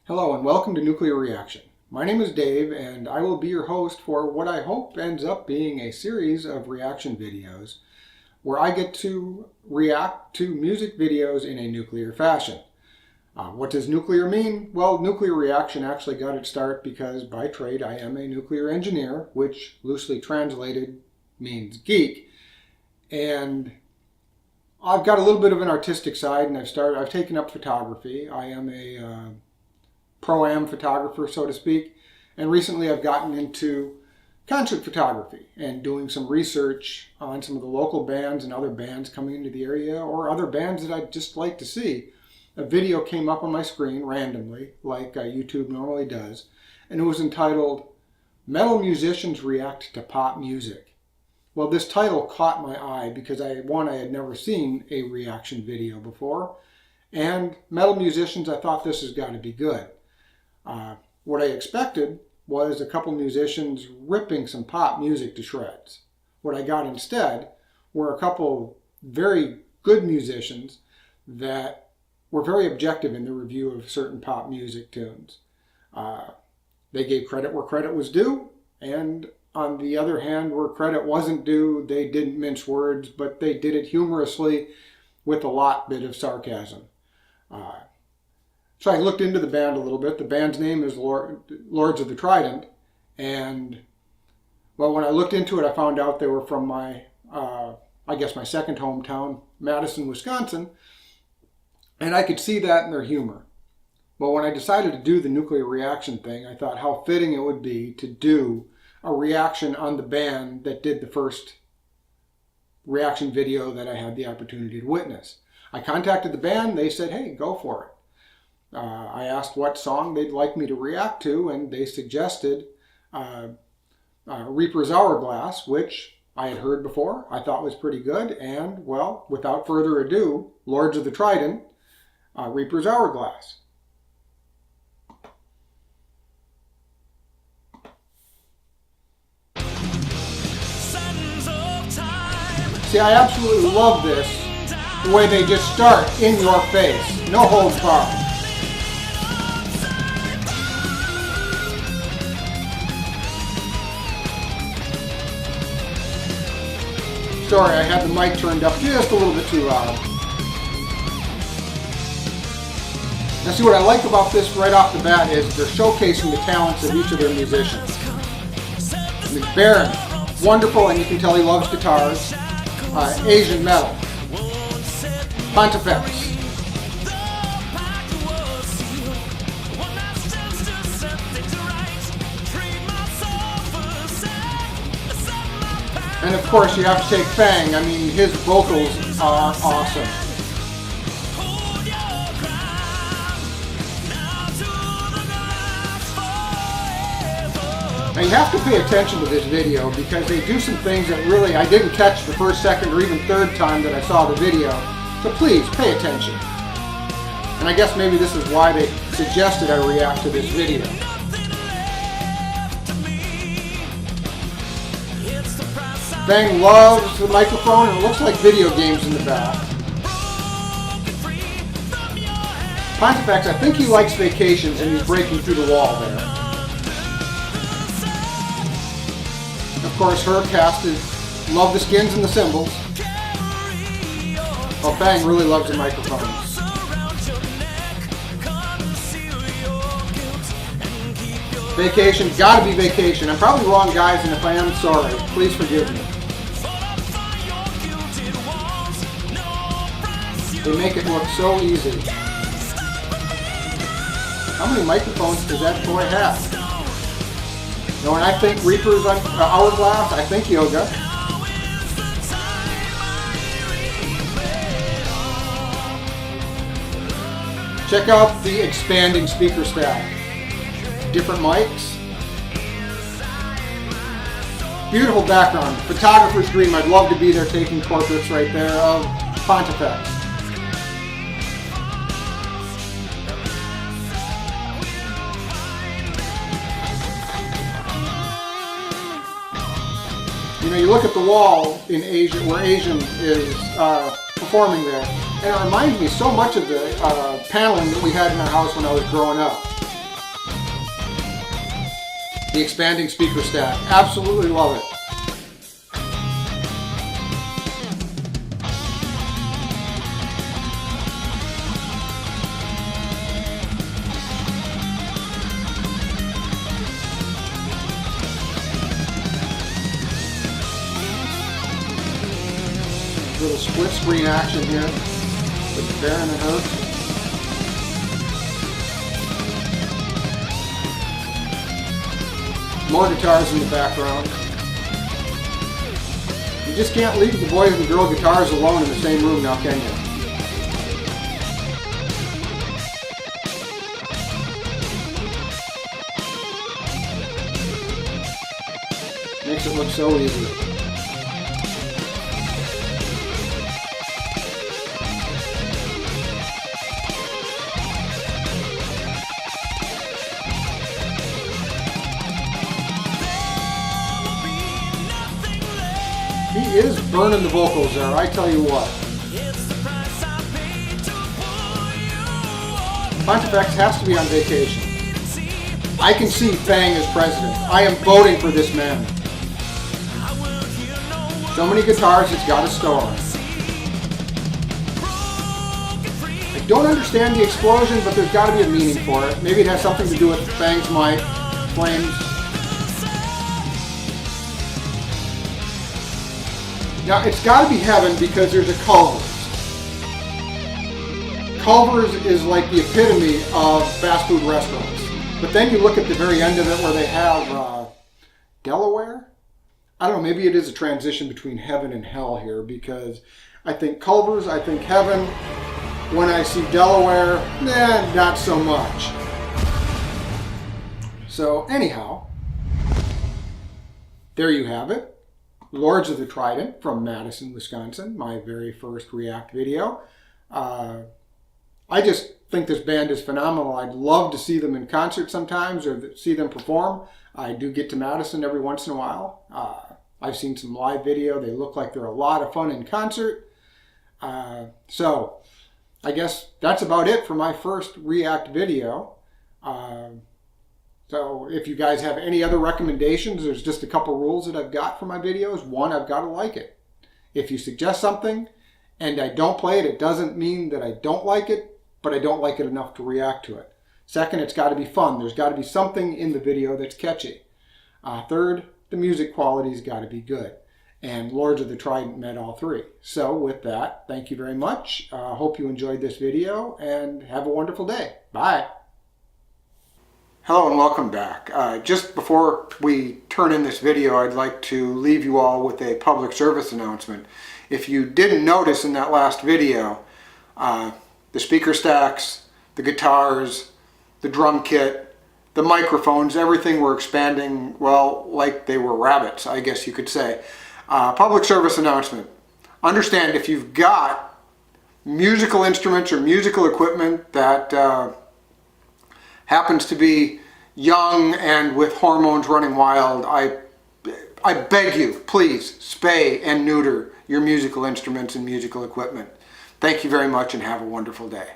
Hello and welcome to Nuclear Reaction. My name is Dave and I will be your host for what I hope ends up being a series of reaction videos where I get to react to music videos in a nuclear fashion. What does nuclear mean? Well, nuclear reaction actually got its start because by trade I am a nuclear engineer, which loosely translated means geek. And I've got a little bit of an artistic side and I've taken up photography. I am a pro-am photographer, so to speak, and recently I've gotten into concert photography and doing some research on some of the local bands and other bands coming into the area or other bands that I'd just like to see. A video came up on my screen randomly, like YouTube normally does, and it was entitled Metal Musicians React to Pop Music. Well, this title caught my eye because I had never seen a reaction video before, and metal musicians, I thought this has got to be good. What I expected was a couple musicians ripping some pop music to shreds. What I got instead were a couple very good musicians that were very objective in the review of certain pop music tunes. They gave credit where credit was due, and on the other hand, where credit wasn't due, they didn't mince words, but they did it humorously with a bit of sarcasm. So I looked into the band a little bit. The band's name is Lords of the Trident. And, well, when I looked into it, I found out they were from my second hometown, Madison, Wisconsin. And I could see that in their humor. But when I decided to do the nuclear reaction thing, I thought how fitting it would be to do a reaction on the band that did the first reaction video that I had the opportunity to witness. I contacted the band. They said, hey, go for it. I asked what song they'd like me to react to, and they suggested Reaper's Hourglass, which I had heard before, I thought was pretty good, and, well, without further ado, Lords of the Trident, Reaper's Hourglass. See, I absolutely love this, the way they just start in your face, no holds barred. Sorry, I had the mic turned up just a little bit too loud. Now see, what I like about this right off the bat is they're showcasing the talents of each of their musicians. I mean, Baron, wonderful, and you can tell he loves guitars. Asian metal. Pontifex. And of course you have to take Fang. I mean, his vocals are awesome. Now you have to pay attention to this video because they do some things that really I didn't catch the first, second, or even third time that I saw the video. So please pay attention. And I guess maybe this is why they suggested I react to this video. Fang loves the microphone, and it looks like video games in the back. Pontifex, I think he likes vacations, and he's breaking through the wall there. Of course, her cast is love the skins and the cymbals. Well, Fang really loves the microphones. Vacation, gotta be Vacation. I'm probably wrong, guys, and if I am, sorry. Please forgive me. They make it look so easy. How many microphones does that boy have? Now, when I think Reaper's Hourglass, I think yoga. Check out the expanding speaker stack. Different mics. Beautiful background. Photographer's dream. I'd love to be there taking portraits right there of Pontifex. You know, you look at the wall in Asia, where Asian is performing there, and it reminds me so much of the paneling that we had in our house when I was growing up. The expanding speaker stack. Absolutely love it. Little split screen action here with the Baron and her. More guitars in the background. You just can't leave the boys and girl guitars alone in the same room now, can you? Makes it look so easy. He is burning the vocals there, I tell you what. Pontifex has to be on vacation. I can see Fang as president. I am voting for this man. So many guitars, it's got a store. I don't understand the explosion, but there's got to be a meaning for it. Maybe it has something to do with Fang's mic, flames. Now, it's got to be heaven because there's a Culver's. Culver's is like the epitome of fast food restaurants. But then you look at the very end of it where they have Delaware. I don't know, maybe it is a transition between heaven and hell here because I think Culver's, I think heaven. When I see Delaware, not so much. So anyhow, there you have it. Lords of the Trident from Madison, Wisconsin, my very first React video. I just think this band is phenomenal. I'd love to see them in concert sometimes or see them perform. I do get to Madison every once in a while. I've seen some live video. They look like they're a lot of fun in concert. So I guess that's about it for my first React video. So if you guys have any other recommendations, there's just a couple rules that I've got for my videos. One, I've got to like it. If you suggest something and I don't play it, it doesn't mean that I don't like it, but I don't like it enough to react to it. Second, it's got to be fun. There's got to be something in the video that's catchy. Third, the music quality's got to be good. And Lords of the Trident met all three. So with that, thank you very much. Hope you enjoyed this video and have a wonderful day. Bye. Hello and welcome back. Just before we turn in this video, I'd like to leave you all with a public service announcement. If you didn't notice in that last video, the speaker stacks, the guitars, the drum kit, the microphones, everything were expanding, well, like they were rabbits, I guess you could say. Public service announcement. Understand if you've got musical instruments or musical equipment that happens to be young and with hormones running wild, I beg you, please spay and neuter your musical instruments and musical equipment. Thank you very much and have a wonderful day.